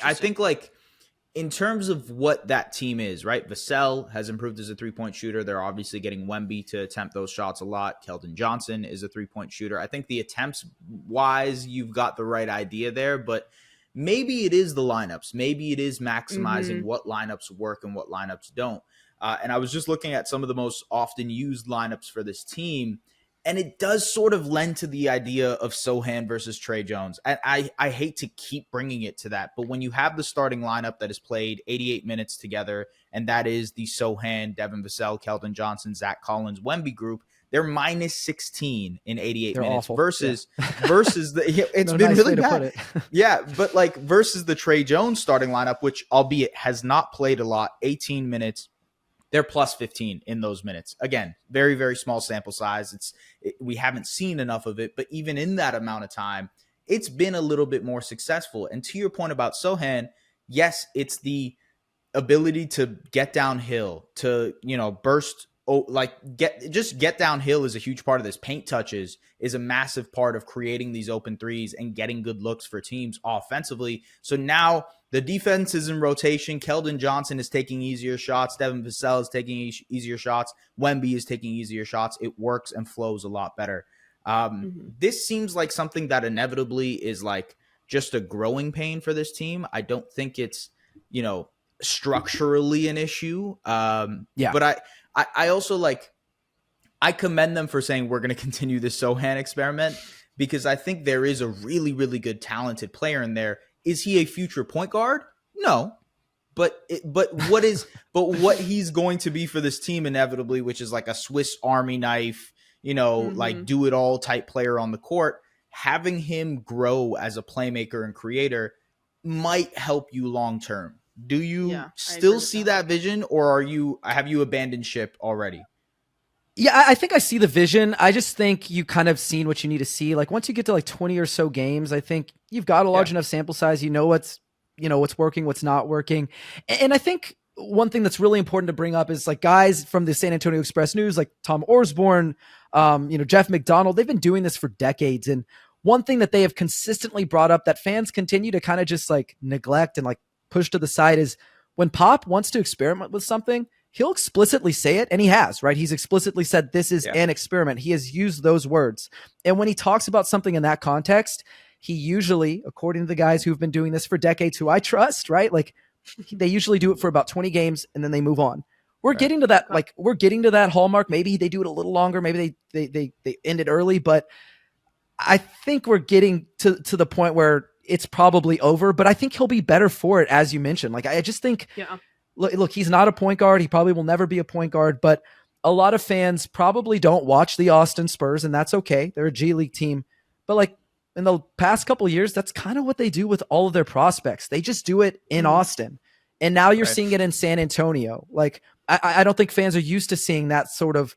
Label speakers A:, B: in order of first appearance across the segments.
A: I think like in terms of what that team is, right? Vassell has improved as a 3-point shooter. They're obviously getting Wemby to attempt those shots a lot. Keldon Johnson is a 3-point shooter. I think the attempts wise, you've got the right idea there, but maybe it is the lineups. Maybe it is maximizing what lineups work and what lineups don't. And I was just looking at some of the most often used lineups for this team, and it does sort of lend to the idea of Sochan versus Tre Jones. And I hate to keep bringing it to that, but when you have the starting lineup that has played 88 minutes together, and that is the Sochan, Devin Vassell, Keldon Johnson, Zach Collins, Wemby group, they're minus 16 in 88 minutes
B: awful.
A: versus the it's
B: No
A: been
B: nice
A: really
B: way to
A: bad.
B: put it.
A: Yeah, but like versus the Tre Jones starting lineup, which albeit has not played a lot, 18 minutes. They're plus 15 in those minutes. Again, very, very small sample size. We haven't seen enough of it, but even in that amount of time, it's been a little bit more successful. And to your point about Sochan, yes, it's the ability to get downhill, to, burst, get downhill is a huge part of this. Paint touches is a massive part of creating these open threes and getting good looks for teams offensively. So now the defense is in rotation. Keldon Johnson is taking easier shots. Devin Vassell is taking easier shots. Wemby is taking easier shots. It works and flows a lot better. This seems like something that inevitably is like just a growing pain for this team. I don't think it's, structurally an issue. But I also I commend them for saying we're going to continue this Sochan experiment, because I think there is a really, really good talented player in there. Is he a future point guard? No, but what he's going to be for this team inevitably, which is like a Swiss Army knife, like do it all type player on the court. Having him grow as a playmaker and creator might help you long term. Do you still see that vision, or have you abandoned ship already?
B: Yeah, I think I see the vision. I just think you kind of seen what you need to see. Like once you get to like 20 or so games, I think you've got a large enough sample size. You know what's working, what's not working. And I think one thing that's really important to bring up is like guys from the San Antonio Express News, like Tom Orsborn, Jeff McDonald, they've been doing this for decades. And one thing that they have consistently brought up that fans continue to kind of just like neglect and like push to the side is when Pop wants to experiment with something, he'll explicitly say it, and he has, right? He's explicitly said this is an experiment. He has used those words. And when he talks about something in that context, he usually, according to the guys who've been doing this for decades, who I trust, right? Like they usually do it for about 20 games and then they move on. We're getting to that, we're getting to that hallmark. Maybe they do it a little longer. Maybe they end it early, but I think we're getting to the point where it's probably over, but I think he'll be better for it, as you mentioned. Like, I just think, look, he's not a point guard. He probably will never be a point guard, but a lot of fans probably don't watch the Austin Spurs, and that's okay. They're a G League team. But like in the past couple of years, that's kind of what they do with all of their prospects. They just do it in Austin. And now you're seeing it in San Antonio. Like, I don't think fans are used to seeing that sort of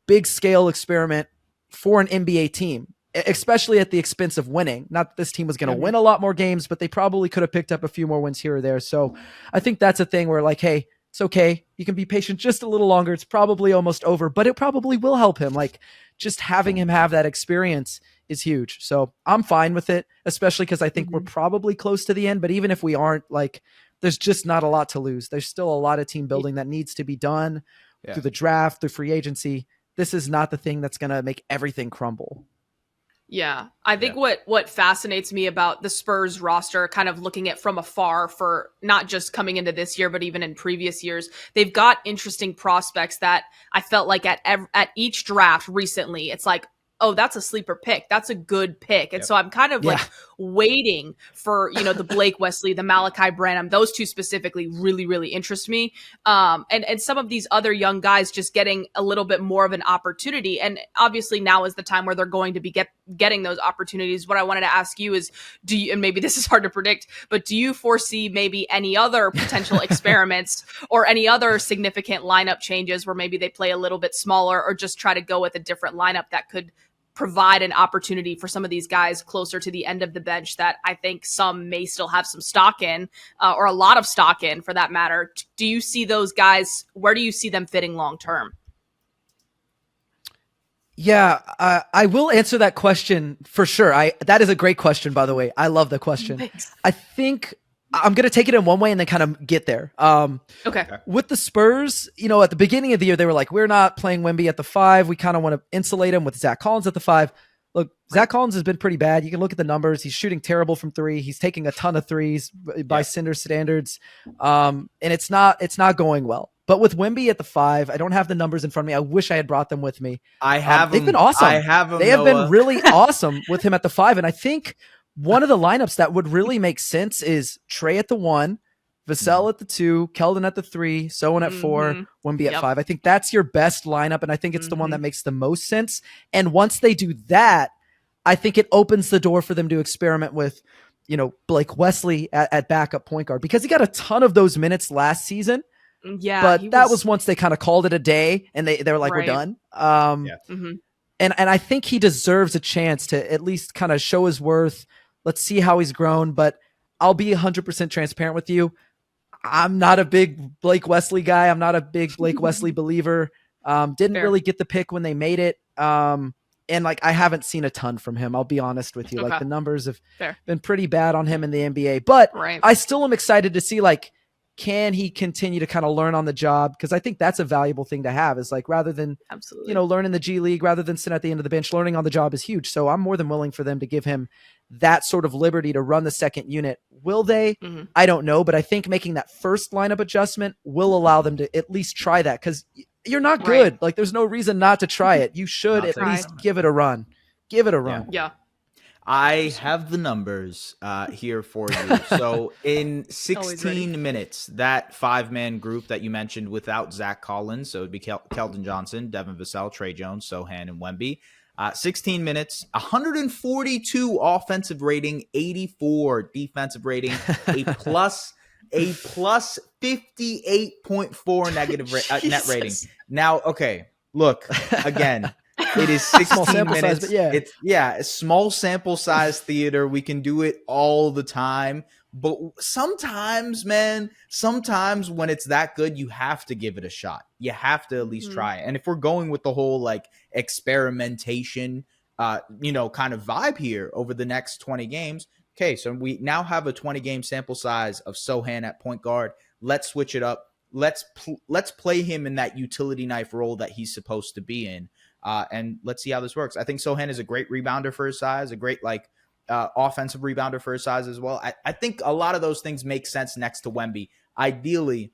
B: big scale experiment for an NBA team, especially at the expense of winning. Not that this team was going to win a lot more games, but they probably could have picked up a few more wins here or there. So I think that's a thing where like, hey, it's okay. You can be patient just a little longer. It's probably almost over, but it probably will help him. Like just having him have that experience is huge. So I'm fine with it, especially because I think we're probably close to the end. But even if we aren't, like, there's just not a lot to lose. There's still a lot of team building that needs to be done through the draft, through free agency. This is not the thing that's going to make everything crumble.
C: Yeah, I think what fascinates me about the Spurs roster, kind of looking at from afar for not just coming into this year, but even in previous years, they've got interesting prospects that I felt like at each draft recently, it's like, oh, that's a sleeper pick. That's a good pick. And so I'm kind of like waiting for, the Blake Wesley, the Malachi Branham, those two specifically really, really interest me. And some of these other young guys just getting a little bit more of an opportunity. And obviously now is the time where they're going to be getting those opportunities. What I wanted to ask you is, and maybe this is hard to predict, but do you foresee maybe any other potential experiments or any other significant lineup changes where maybe they play a little bit smaller or just try to go with a different lineup that could provide an opportunity for some of these guys closer to the end of the bench that I think some may still have some stock in, or a lot of stock in for that matter? Do you see those guys? Where do you see them fitting long term?
B: Yeah, I will answer that question for sure. That is a great question, by the way. I love the question.
C: Thanks.
B: I think I'm going to take it in one way and then kind of get there.
C: Okay.
B: With the Spurs, at the beginning of the year, they were like, we're not playing Wemby at the 5. We kind of want to insulate him with Zach Collins at the 5. Look, Zach Collins has been pretty bad. You can look at the numbers. He's shooting terrible from 3. He's taking a ton of threes by Cinder standards. And it's not going well. But with Wemby at the 5, I don't have the numbers in front of me. I wish I had brought them with me.
A: I have
B: They've been awesome.
A: I have them,
B: They have been really awesome with him at the 5. And I think one of the lineups that would really make sense is Tre at the 1, Vassell at the 2, Keldon at the 3, Sochan at 4, Wemby at 5. I think that's your best lineup, and I think it's the one that makes the most sense. And once they do that, I think it opens the door for them to experiment with, Blake Wesley at backup point guard, because he got a ton of those minutes last season.
C: Yeah,
B: but that was once they kind of called it a day, and they were like, we're done. And I think he deserves a chance to at least kind of show his worth. Let's see how he's grown, but I'll be 100% transparent with you. I'm not a big Blake Wesley guy. I'm not a big Blake Wesley believer. Didn't really get the pick when they made it. And I haven't seen a ton from him. I'll be honest with you.
C: Okay.
B: Like the numbers have been pretty bad on him in the NBA, but I still am excited to see can he continue to kind of learn on the job? Because I think that's a valuable thing to have, is rather than, learning the G League, rather than sitting at the end of the bench, learning on the job is huge. So I'm more than willing for them to give him that sort of liberty to run the second unit. Will they? I don't know, but I think making that first lineup adjustment will allow them to at least try that, because you're not good. There's no reason not to try it. You should at least give it a run. Give it a run.
C: Yeah.
A: I have the numbers here for you. So in 16 minutes, that 5-man group that you mentioned without Zach Collins, so it'd be Keldon Johnson, Devin Vassell, Tre Jones, Sochan, and Wemby. 16 minutes, 142 offensive rating, 84 defensive rating, a plus 58.4 negative net rating. Now, okay, look, again, it is 16 minutes.
B: Size,
A: it's a small sample size theater. We can do it all the time. But sometimes, man, when it's that good, you have to give it a shot. You have to at least try it. And if we're going with the whole experimentation, kind of vibe here over the next 20 games, okay, so we now have a 20-game sample size of Sochan at point guard. Let's switch it up. Let's play him in that utility knife role that he's supposed to be in. And let's see how this works. I think Sochan is a great rebounder for his size, a great offensive rebounder for his size as well. I think a lot of those things make sense next to Wemby. Ideally,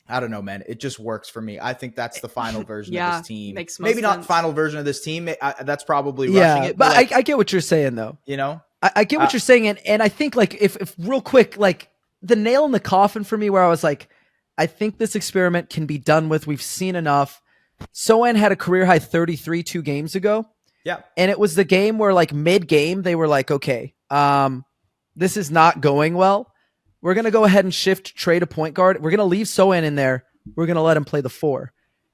A: I don't know, man. It just works for me. I think that's the final version of this team.
C: Makes
A: Maybe
C: sense.
A: not final version of this team. That's probably rushing it.
B: But I get what you're saying, though. I get what you're saying. And I think if real quick, the nail in the coffin for me where I was like, I think this experiment can be done with. We've seen enough. Sochan had a career high 33 2 games ago.
A: Yeah.
B: And it was the game where mid-game, they were like, okay, this is not going well. We're going to go ahead and shift Tre to point guard. We're going to leave Sochan in there. We're going to let him play the 4.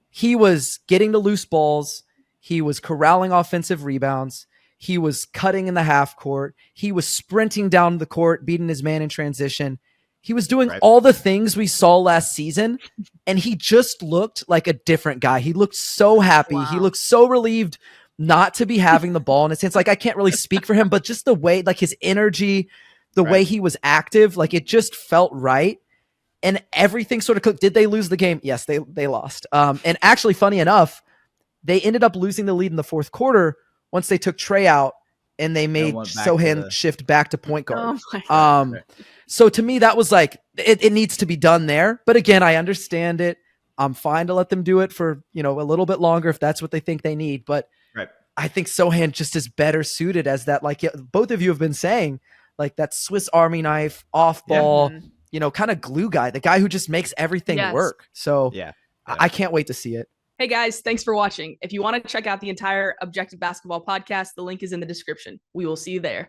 B: He was getting to loose balls. He was corralling offensive rebounds. He was cutting in the half court. He was sprinting down the court, beating his man in transition. He was doing all the things we saw last season, and he just looked like a different guy. He looked so happy. Wow. He looked so relieved not to be having the ball in his hands. I can't really speak for him, but just the way, his energy, the way he was active, it just felt right. And everything sort of cooked. Did they lose the game? Yes, they lost. And actually, funny enough, they ended up losing the lead in the fourth quarter once they took Tre out and they made Sochan shift back to point guard.
C: Oh my
B: so to me, that was it needs to be done there. But again, I understand it. I'm fine to let them do it for, a little bit longer if that's what they think they need. But I think Sochan just is better suited as that, both of you have been saying, that Swiss Army knife, off ball, kind of glue guy, the guy who just makes everything work. So I can't wait to see it.
C: Hey guys, thanks for watching. If you want to check out the entire Objective Basketball podcast, the link is in the description. We will see you there.